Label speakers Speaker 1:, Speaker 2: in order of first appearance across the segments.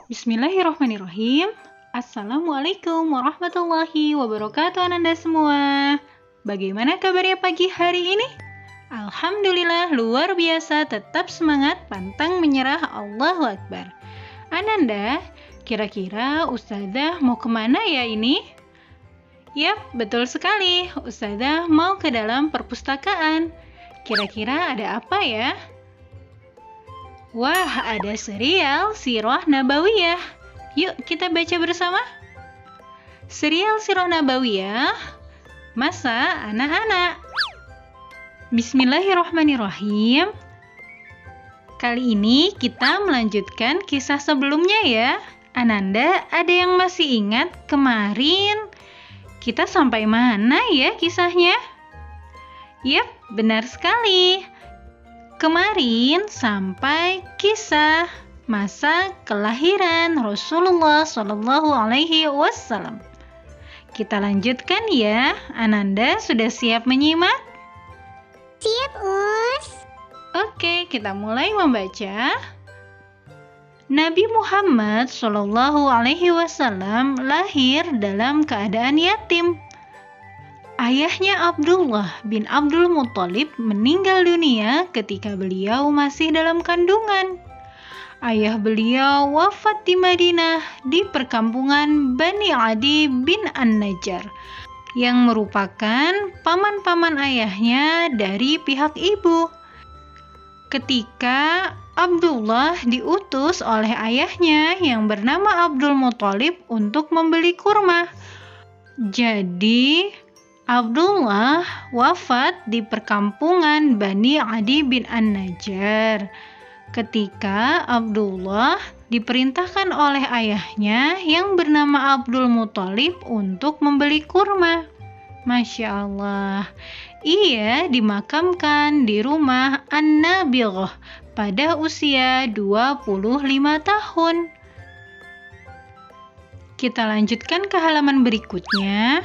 Speaker 1: Bismillahirrahmanirrahim. Assalamualaikum warahmatullahi wabarakatuh Ananda semua. Bagaimana kabarnya pagi hari ini? Alhamdulillah luar biasa, tetap semangat, pantang menyerah, Allahu Akbar. Ananda, kira-kira Ustazah mau kemana ya ini? Yap, betul sekali. Ustazah mau ke dalam perpustakaan. Kira-kira ada apa ya? Wah, ada serial Sirah Nabawiyah. Yuk kita baca bersama. Serial Sirah Nabawiyah, masa anak-anak. Bismillahirrahmanirrahim. Kali ini kita melanjutkan kisah sebelumnya ya. Ananda, ada yang masih ingat kemarin kita sampai mana ya kisahnya? Yap, benar sekali. Kemarin sampai kisah masa kelahiran Rasulullah Shallallahu Alaihi Wasallam. Kita lanjutkan ya. Ananda sudah siap menyimak?
Speaker 2: Siap, Us.
Speaker 1: Oke, kita mulai membaca. Nabi Muhammad Shallallahu Alaihi Wasallam lahir dalam keadaan yatim. Ayahnya Abdullah bin Abdul Muthalib meninggal dunia ketika beliau masih dalam kandungan. Ayah beliau wafat di Madinah di perkampungan Bani Adi bin An-Najjar yang merupakan paman-paman ayahnya dari pihak ibu. Ketika Abdullah diutus oleh ayahnya yang bernama Abdul Muthalib untuk membeli kurma. Jadi Abdullah wafat di perkampungan Bani Adi bin An-Najjar ketika Abdullah diperintahkan oleh ayahnya yang bernama Abdul Muthalib untuk membeli kurma. Masya Allah, ia dimakamkan di rumah An-Nabighah pada usia 25 tahun. Kita lanjutkan ke halaman berikutnya.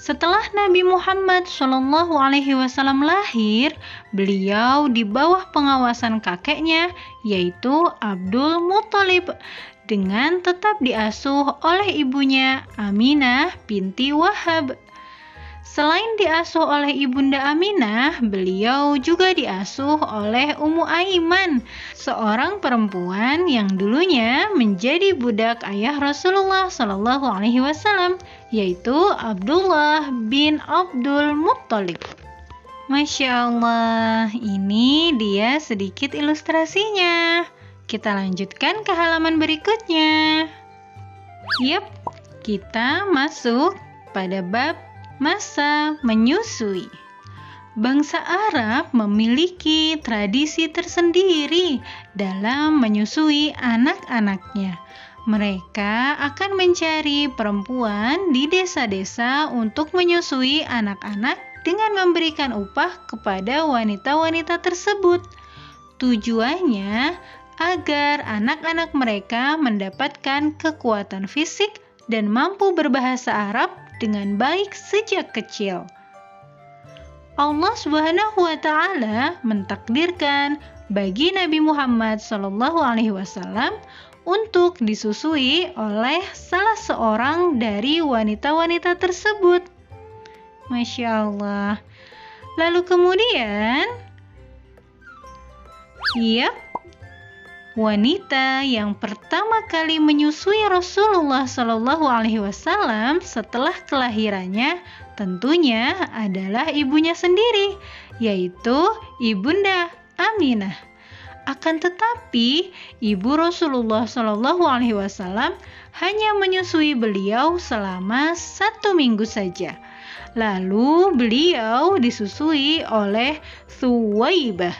Speaker 1: Setelah Nabi Muhammad Shallallahu Alaihi Wasallam lahir, beliau di bawah pengawasan kakeknya, yaitu Abdul Muthalib, dengan tetap diasuh oleh ibunya Aminah binti Wahab. Selain diasuh oleh ibunda Aminah, beliau juga diasuh oleh Ummu Aiman, seorang perempuan yang dulunya menjadi budak ayah Rasulullah Shallallahu Alaihi Wasallam, yaitu Abdullah bin Abdul Muthalib. Masya Allah, ini dia sedikit ilustrasinya. Kita lanjutkan ke halaman berikutnya. Yap, kita masuk pada bab masa menyusui. Bangsa Arab memiliki tradisi tersendiri dalam menyusui anak-anaknya. Mereka akan mencari perempuan di desa-desa untuk menyusui anak-anak dengan memberikan upah kepada wanita-wanita tersebut. Tujuannya agar anak-anak mereka mendapatkan kekuatan fisik dan mampu berbahasa Arab dengan baik sejak kecil. Allah Subhanahu wa taala mentakdirkan bagi Nabi Muhammad sallallahu alaihi wasallam untuk disusui oleh salah seorang dari wanita-wanita tersebut. Masya Allah. Lalu kemudian, wanita yang pertama kali menyusui Rasulullah Shallallahu Alaihi Wasallam setelah kelahirannya tentunya adalah ibunya sendiri, yaitu ibunda Aminah. Akan tetapi ibu Rasulullah Shallallahu Alaihi Wasallam hanya menyusui beliau selama 1 minggu saja. Lalu beliau disusui oleh Thuwaibah.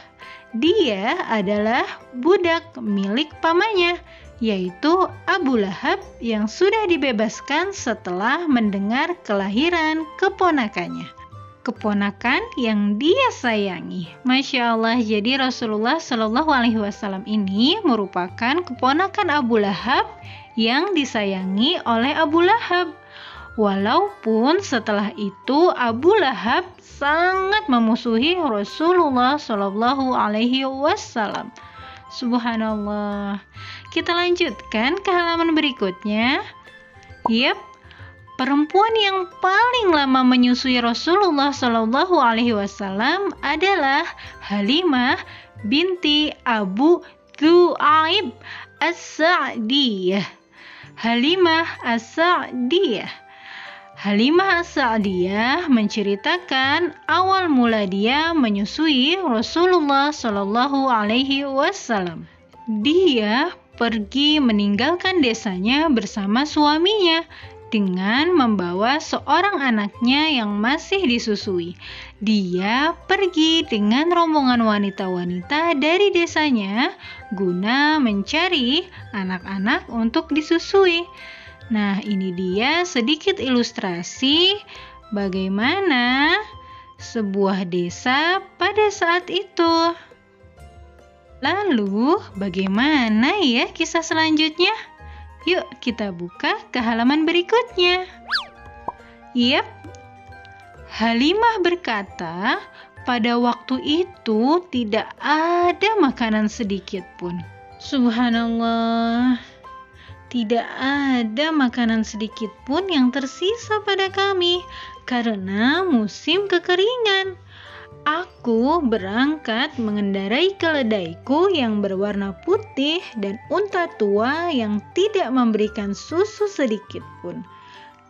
Speaker 1: Dia adalah budak milik pamannya, yaitu Abu Lahab yang sudah dibebaskan setelah mendengar kelahiran keponakannya. Keponakan yang dia sayangi. Masya Allah, jadi Rasulullah Shallallahu Alaihi Wasallam ini merupakan keponakan Abu Lahab yang disayangi oleh Abu Lahab. Walaupun setelah itu Abu Lahab sangat memusuhi Rasulullah Shallallahu Alaihi Wasallam. Subhanallah. Kita lanjutkan ke halaman berikutnya. Yap, perempuan yang paling lama menyusui Rasulullah Shallallahu Alaihi Wasallam adalah Halimah binti Abu Thu'aib As-Sa'diyah. Halimah As-Sa'diyah. Halimah As-Sa'diyah menceritakan awal mula dia menyusui Rasulullah Shallallahu Alaihi Wasallam. Dia pergi meninggalkan desanya bersama suaminya dengan membawa seorang anaknya yang masih disusui. Dia pergi dengan rombongan wanita-wanita dari desanya guna mencari anak-anak untuk disusui. Nah, ini dia sedikit ilustrasi bagaimana sebuah desa pada saat itu. Lalu, bagaimana ya kisah selanjutnya? Yuk kita buka ke halaman berikutnya. Yap, Halimah berkata, pada waktu itu tidak ada makanan sedikit pun. Subhanallah. Tidak ada makanan sedikit pun yang tersisa pada kami karena musim kekeringan. Aku berangkat mengendarai keledaiku yang berwarna putih dan unta tua yang tidak memberikan susu sedikit pun.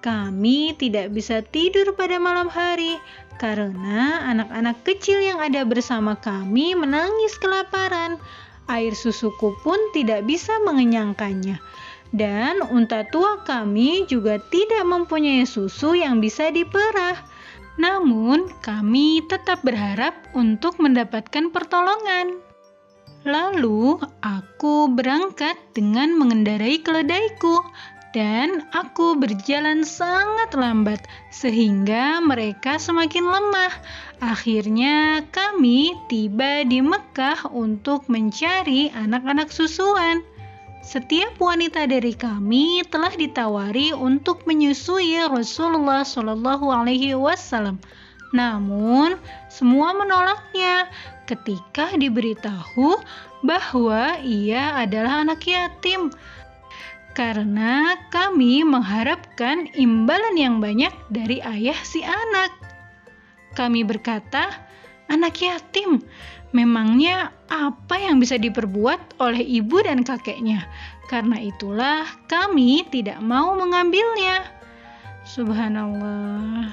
Speaker 1: Kami tidak bisa tidur pada malam hari karena anak-anak kecil yang ada bersama kami menangis kelaparan. Air susuku pun tidak bisa mengenyangkannya. Dan unta tua kami juga tidak mempunyai susu yang bisa diperah. Namun, kami tetap berharap untuk mendapatkan pertolongan. Lalu, aku berangkat dengan mengendarai keledaiku, dan aku berjalan sangat lambat sehingga mereka semakin lemah. Akhirnya, kami tiba di Mekah untuk mencari anak-anak susuan. Setiap wanita dari kami telah ditawari untuk menyusui Rasulullah Shallallahu Alaihi Wasallam. Namun, semua menolaknya ketika diberitahu bahwa ia adalah anak yatim. Karena kami mengharapkan imbalan yang banyak dari ayah si anak. Kami berkata, anak yatim, memangnya apa yang bisa diperbuat oleh ibu dan kakeknya? Karena itulah kami tidak mau mengambilnya. Subhanallah.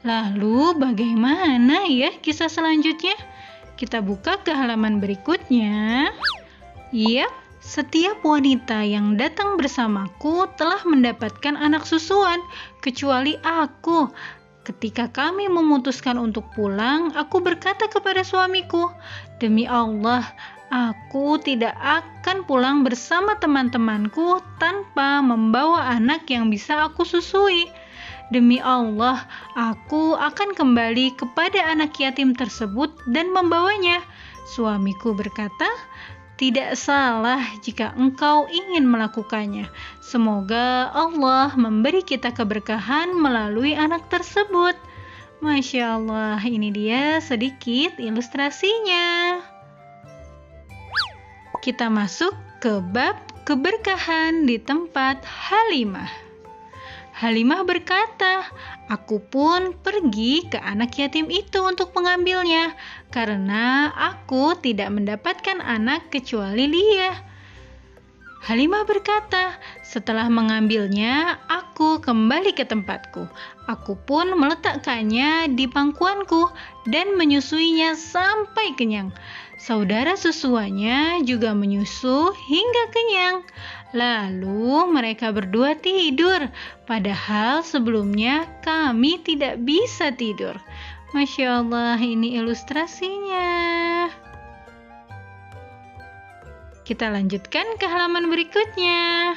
Speaker 1: Lalu bagaimana ya kisah selanjutnya? Kita buka ke halaman berikutnya. Yap, setiap wanita yang datang bersamaku telah mendapatkan anak susuan, kecuali aku. Ketika kami memutuskan untuk pulang, aku berkata kepada suamiku, "Demi Allah, aku tidak akan pulang bersama teman-temanku tanpa membawa anak yang bisa aku susui. Demi Allah, aku akan kembali kepada anak yatim tersebut dan membawanya." Suamiku berkata, "Tidak salah jika engkau ingin melakukannya. Semoga Allah memberi kita keberkahan melalui anak tersebut." Masya Allah, ini dia sedikit ilustrasinya. Kita masuk ke bab keberkahan di tempat Halimah. Halimah berkata, "Aku pun pergi ke anak yatim itu untuk mengambilnya, karena aku tidak mendapatkan anak kecuali dia." Halimah berkata, "Setelah mengambilnya, aku kembali ke tempatku. Aku pun meletakkannya di pangkuanku dan menyusuinya sampai kenyang. Saudara susuannya juga menyusu hingga kenyang. Lalu mereka berdua tidur, padahal sebelumnya kami tidak bisa tidur." Masya Allah, ini ilustrasinya. Kita lanjutkan ke halaman berikutnya.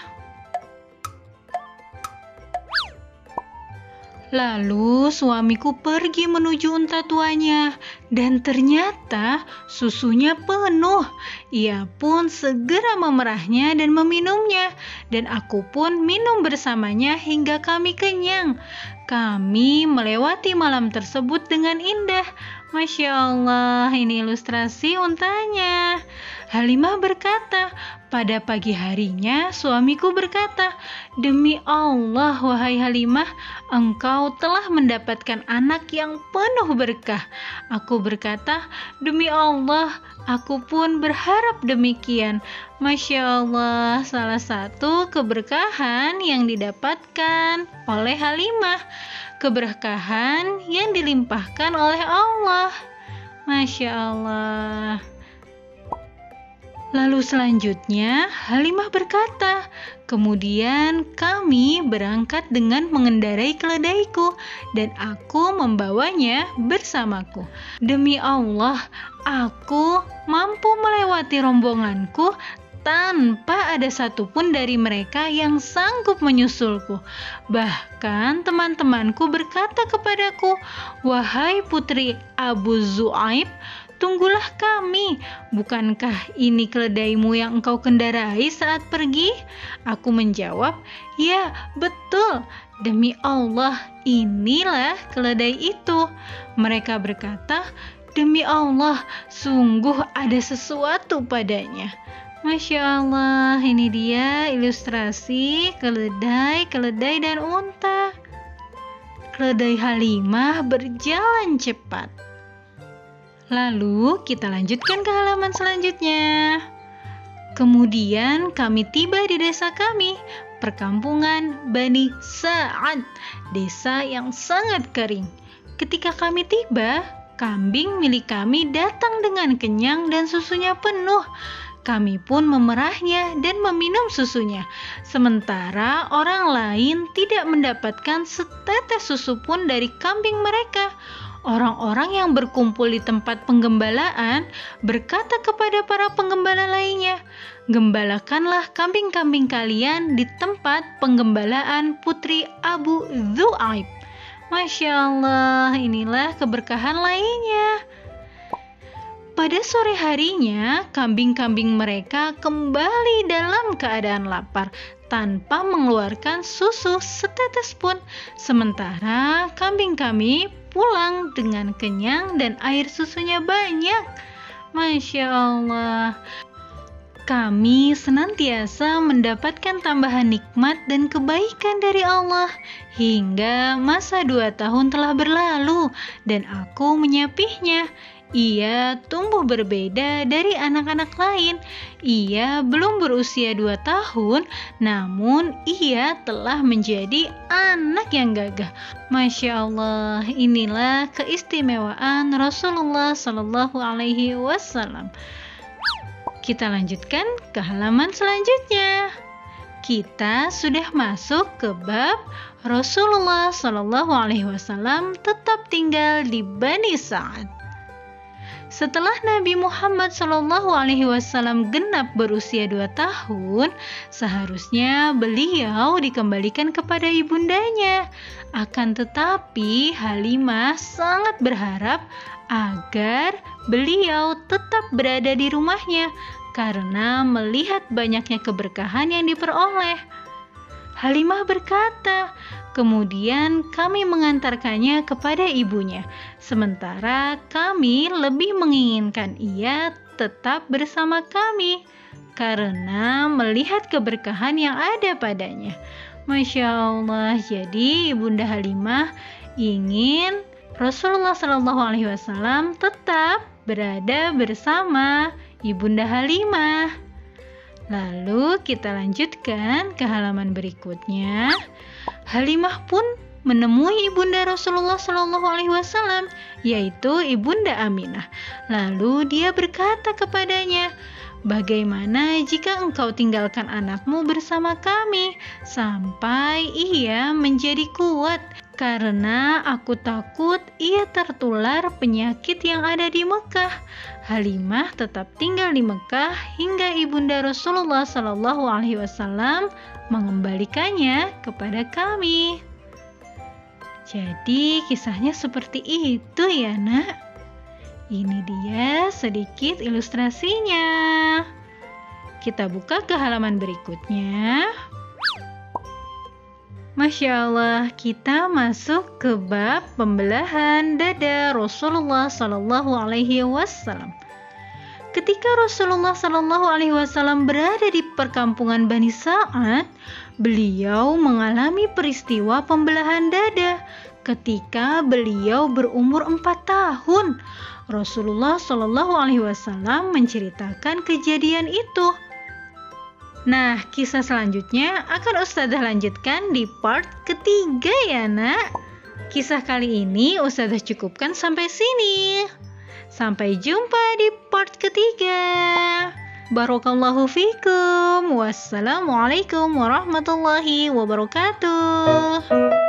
Speaker 1: Lalu suamiku pergi menuju unta tuanya dan ternyata susunya penuh. Ia pun segera memerahnya dan meminumnya, dan aku pun minum bersamanya hingga kami kenyang. Kami melewati malam tersebut dengan indah. Masya Allah, ini ilustrasi untanya. Halimah berkata, pada pagi harinya suamiku berkata, demi Allah wahai Halimah, engkau telah mendapatkan anak yang penuh berkah. Aku berkata, demi Allah, aku pun berharap demikian. Masya Allah, salah satu keberkahan yang didapatkan oleh Halimah, keberkahan yang dilimpahkan oleh Allah. Masya Allah. Lalu selanjutnya Halimah berkata, kemudian kami berangkat dengan mengendarai keledaiku dan aku membawanya bersamaku. Demi Allah, aku mampu melewati rombonganku tanpa ada satupun dari mereka yang sanggup menyusulku. Bahkan teman-temanku berkata kepadaku, wahai putri Abu Zu'aib, tunggulah kami, bukankah ini keledaimu yang engkau kendarai saat pergi? Aku menjawab, ya betul, demi Allah inilah keledai itu. Mereka berkata, demi Allah sungguh ada sesuatu padanya. Masya Allah, ini dia ilustrasi keledai dan unta. Keledai Halimah berjalan cepat. Lalu kita lanjutkan ke halaman selanjutnya. Kemudian kami tiba di desa kami, perkampungan Bani Sa'ad, desa yang sangat kering. Ketika kami tiba, kambing milik kami datang dengan kenyang dan susunya penuh. Kami pun memerahnya dan meminum susunya, sementara orang lain tidak mendapatkan setetes susu pun dari kambing mereka. Orang-orang yang berkumpul di tempat penggembalaan berkata kepada para penggembala lainnya, gembalakanlah kambing-kambing kalian di tempat penggembalaan putri Abu Zu'aib. Masya Allah, inilah keberkahan lainnya. Pada sore harinya, kambing-kambing mereka kembali dalam keadaan lapar, tanpa mengeluarkan susu setetes pun. Sementara kambing kami pulang dengan kenyang dan air susunya banyak. Masya Allah. Kami senantiasa mendapatkan tambahan nikmat dan kebaikan dari Allah. Hingga masa 2 tahun telah berlalu dan aku menyapihnya. Ia tumbuh berbeda dari anak-anak lain. Ia belum berusia 2 tahun, namun ia telah menjadi anak yang gagah. Masya Allah, inilah keistimewaan Rasulullah Shallallahu Alaihi Wasallam. Kita lanjutkan ke halaman selanjutnya. Kita sudah masuk ke bab Rasulullah Shallallahu Alaihi Wasallam tetap tinggal di Bani Sa'ad. Setelah Nabi Muhammad SAW genap berusia 2 tahun, seharusnya beliau dikembalikan kepada ibundanya. Akan tetapi Halimah sangat berharap agar beliau tetap berada di rumahnya karena melihat banyaknya keberkahan yang diperoleh. Halimah berkata, kemudian kami mengantarkannya kepada ibunya, sementara kami lebih menginginkan ia tetap bersama kami karena melihat keberkahan yang ada padanya. Masya Allah, jadi Ibunda Halimah ingin Rasulullah SAW tetap berada bersama Ibunda Halimah. Lalu kita lanjutkan ke halaman berikutnya. Halimah pun menemui ibunda Rasulullah SAW, yaitu ibunda Aminah. Lalu dia berkata kepadanya, bagaimana jika engkau tinggalkan anakmu bersama kami sampai ia menjadi kuat? Karena aku takut ia tertular penyakit yang ada di Mekah. Halimah tetap tinggal di Mekah hingga ibunda Rasulullah SAW mengembalikannya kepada kami. Jadi kisahnya seperti itu ya nak. Ini dia sedikit ilustrasinya. Kita buka ke halaman berikutnya. Masya Allah, kita masuk ke bab pembelahan dada Rasulullah Sallallahu Alaihi Wasallam. Ketika Rasulullah Shallallahu Alaihi Wasallam berada di perkampungan Bani Sa'ad, beliau mengalami peristiwa pembelahan dada ketika beliau berumur 4 tahun. Rasulullah Shallallahu Alaihi Wasallam menceritakan kejadian itu. Nah, kisah selanjutnya akan Ustazah lanjutkan di part ketiga ya nak. Kisah kali ini Ustazah cukupkan sampai sini. Sampai jumpa di part ketiga. Barakallahu fikum. Wassalamualaikum warahmatullahi wabarakatuh.